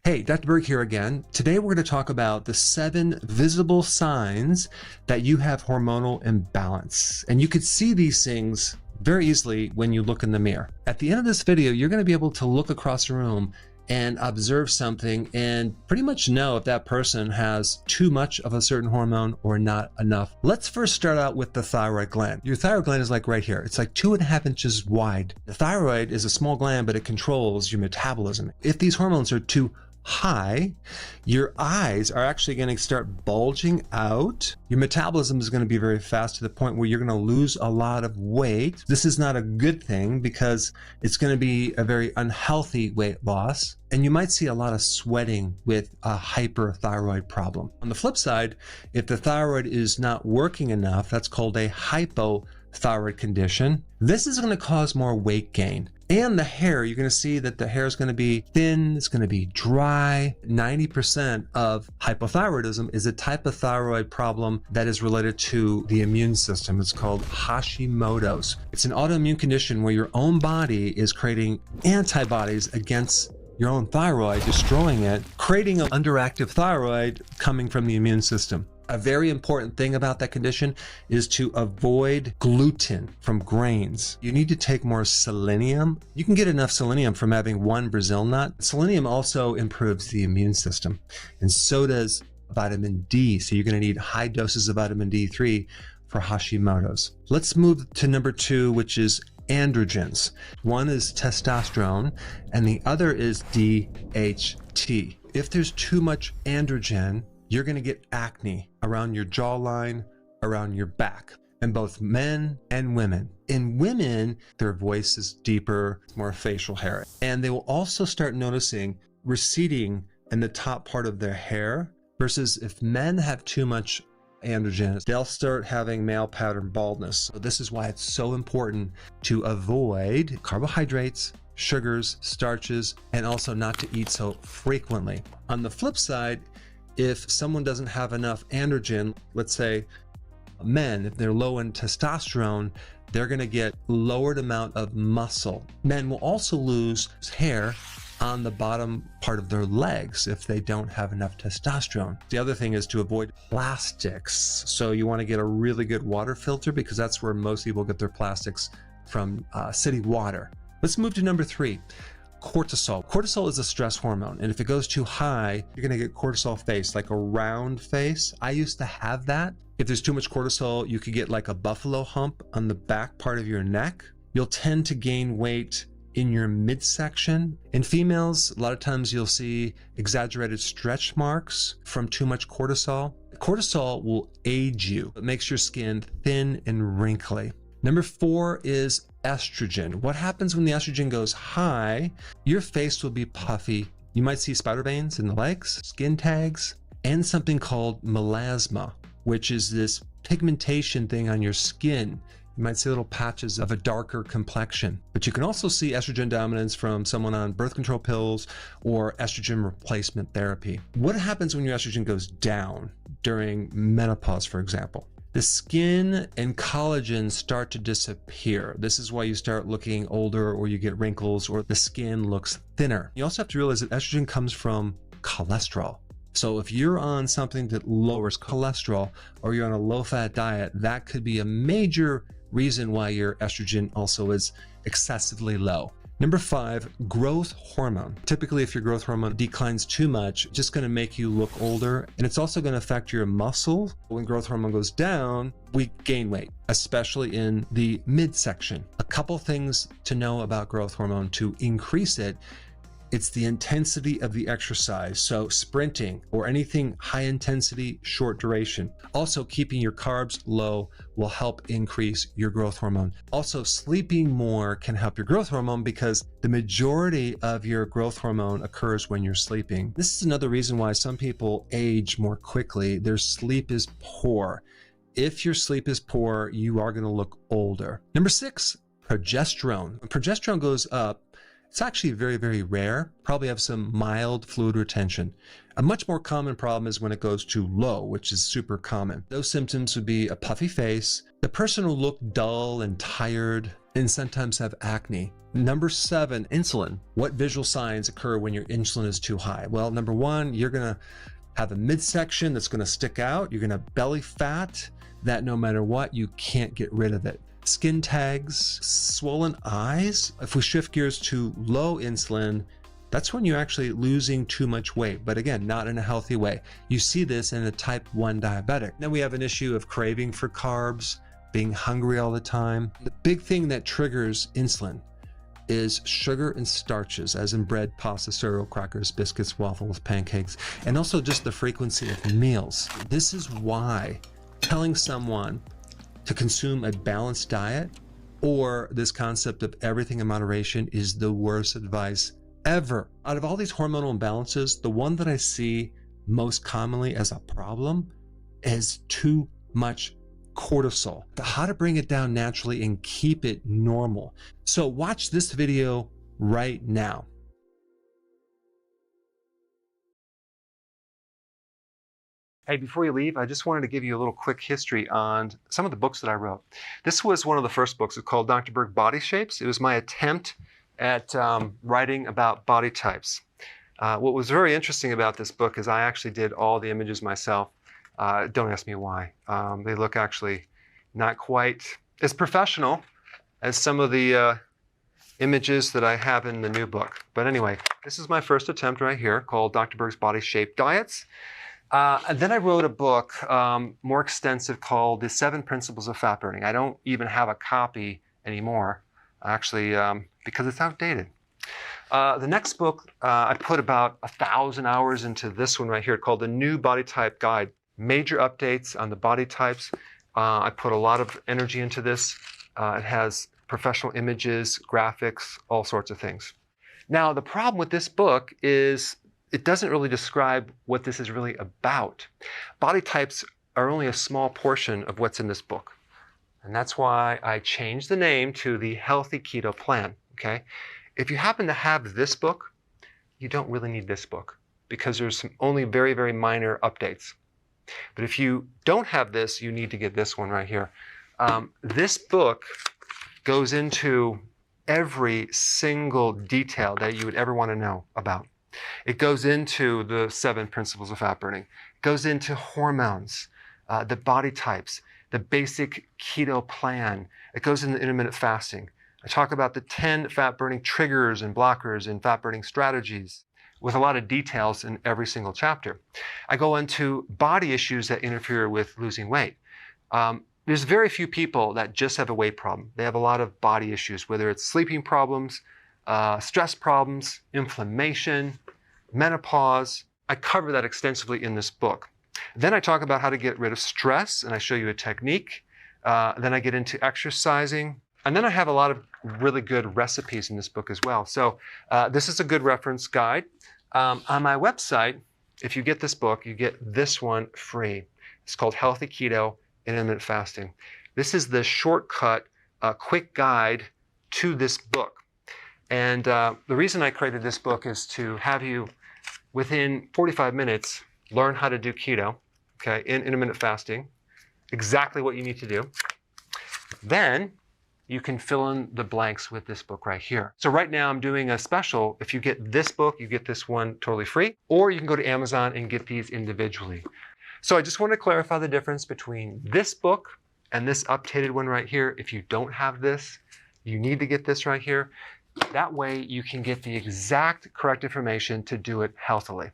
Hey, Dr. Berg here again. Today we're going to talk about the 7 visible signs that you have hormonal imbalance. And you could see these things very easily when you look in the mirror. At the end of this video, you're going to be able to look across the room and observe something and pretty much know if that person has too much of a certain hormone or not enough. Let's first start out with the thyroid gland. Your thyroid gland is like right here. It's like 2.5 inches wide. The thyroid is a small gland, but it controls your metabolism. If these hormones are too high, your eyes are actually going to start bulging out. Your metabolism is going to be very fast to the point where you're going to lose a lot of weight. This is not a good thing because it's going to be a very unhealthy weight loss. And you might see a lot of sweating with a hyperthyroid problem. On the flip side, if the thyroid is not working enough, that's called a hypothyroid condition. This is going to cause more weight gain. And the hair, you're going to see that the hair is going to be thin, it's going to be dry. 90% of hypothyroidism is a type of thyroid problem that is related to the immune system. It's called Hashimoto's. It's an autoimmune condition where your own body is creating antibodies against your own thyroid, destroying it, creating an underactive thyroid coming from the immune system. A very important thing about that condition is to avoid gluten from grains. You need to take more selenium. You can get enough selenium from having one Brazil nut. Selenium also improves the immune system, and so does vitamin D. So you're going to need high doses of vitamin D3 for Hashimoto's. Let's move to number 2, which is androgens. One is testosterone, and the other is DHT. If there's too much androgen, you're going to get acne around your jawline, around your back, and both men and women. In women, their voice is deeper, more facial hair, and they will also start noticing receding in the top part of their hair, versus if men have too much androgens, they'll start having male pattern baldness. So this is why it's so important to avoid carbohydrates, sugars, starches, and also not to eat so frequently. On the flip side, if someone doesn't have enough androgen, let's say men, if they're low in testosterone, they're going to get lowered amount of muscle. Men will also lose hair on the bottom part of their legs if they don't have enough testosterone. The other thing is to avoid plastics. So you want to get a really good water filter because that's where most people get their plastics from, city water. Let's move to number 3. Cortisol. Cortisol is a stress hormone, and if it goes too high, you're going to get cortisol face, like a round face. I used to have that. If there's too much cortisol, you could get like a buffalo hump on the back part of your neck. You'll tend to gain weight in your midsection. In females, a lot of times you'll see exaggerated stretch marks from too much cortisol. Cortisol will age you. It makes your skin thin and wrinkly. Number 4 is estrogen. What happens when the estrogen goes high? Your face will be puffy. You might see spider veins in the legs, skin tags, and something called melasma, which is this pigmentation thing on your skin. You might see little patches of a darker complexion. But you can also see estrogen dominance from someone on birth control pills or estrogen replacement therapy. What happens when your estrogen goes down during menopause, for example? The skin and collagen start to disappear. This is why you start looking older, or you get wrinkles, or the skin looks thinner. You also have to realize that estrogen comes from cholesterol. So if you're on something that lowers cholesterol, or you're on a low-fat diet, that could be a major reason why your estrogen also is excessively low. Number 5, growth hormone. Typically, if your growth hormone declines too much, it's just going to make you look older, and it's also going to affect your muscle. When growth hormone goes down, we gain weight, especially in the midsection. A couple things to know about growth hormone to increase it. It's the intensity of the exercise. So sprinting or anything high intensity, short duration. Also, keeping your carbs low will help increase your growth hormone. Also, sleeping more can help your growth hormone because the majority of your growth hormone occurs when you're sleeping. This is another reason why some people age more quickly. Their sleep is poor. If your sleep is poor, you are going to look older. Number 6, progesterone. When progesterone goes up, it's actually very, very rare. Probably have some mild fluid retention. A much more common problem is when it goes too low, which is super common. Those symptoms would be a puffy face. The person will look dull and tired. and sometimes have acne. Number 7, insulin. What visual signs occur when your insulin is too high? Well, number 1, you're gonna have a midsection that's gonna stick out. You're gonna have belly fat that no matter what, you can't get rid of it. Skin tags, swollen eyes. If we shift gears to low insulin, that's when you're actually losing too much weight, but again, not in a healthy way. You see this in a type 1 diabetic. Then we have an issue of craving for carbs, being hungry all the time. The big thing that triggers insulin is sugar and starches, as in bread, pasta, cereal, crackers, biscuits, waffles, pancakes, and also just the frequency of meals. This is why telling someone to consume a balanced diet or this concept of everything in moderation is the worst advice ever. Out of all these hormonal imbalances, the one that I see most commonly as a problem is too much cortisol. How to bring it down naturally and keep it normal. So watch this video right now. Hey, before you leave, I just wanted to give you a little quick history on some of the books that I wrote. This was one of the first books. It's called Dr. Berg Body Shapes. It was my attempt at writing about body types. What was very interesting about this book is I actually did all the images myself. Don't ask me why. They look actually not quite as professional as some of the images that I have in the new book. But anyway, this is my first attempt right here called Dr. Berg's Body Shape Diets. And then I wrote a book more extensive called The 7 Principles of Fat Burning. I don't even have a copy anymore, actually, because it's outdated. The next book, I put about 1,000 hours into this one right here called The New Body Type Guide. Major updates on the body types. I put a lot of energy into this. It has professional images, graphics, all sorts of things. Now, the problem with this book is it doesn't really describe what this is really about. Body types are only a small portion of what's in this book. And that's why I changed the name to the Healthy Keto Plan, okay? If you happen to have this book, you don't really need this book because there's some only very, very minor updates. But if you don't have this, you need to get this one right here. This book goes into every single detail that you would ever want to know about. It goes into the 7 principles of fat burning. It goes into hormones, the body types, the basic keto plan. It goes into intermittent fasting. I talk about the 10 fat burning triggers and blockers and fat burning strategies with a lot of details in every single chapter. I go into body issues that interfere with losing weight. There's very few people that just have a weight problem. They have a lot of body issues, whether it's sleeping problems, stress problems, inflammation, menopause. I cover that extensively in this book. Then I talk about how to get rid of stress, and I show you a technique. Then I get into exercising. And then I have a lot of really good recipes in this book as well. So this is a good reference guide. On my website, if you get this book, you get this one free. It's called Healthy Keto and Intermittent Fasting. This is the shortcut, quick guide to this book. And the reason I created this book is to have you, within 45 minutes, learn how to do keto, okay, in intermittent fasting, exactly what you need to do. Then you can fill in the blanks with this book right here. So right now I'm doing a special. If you get this book, you get this one totally free, or you can go to Amazon and get these individually. So I just want to clarify the difference between this book and this updated one right here. If you don't have this, you need to get this right here. That way you can get the exact correct information to do it healthily.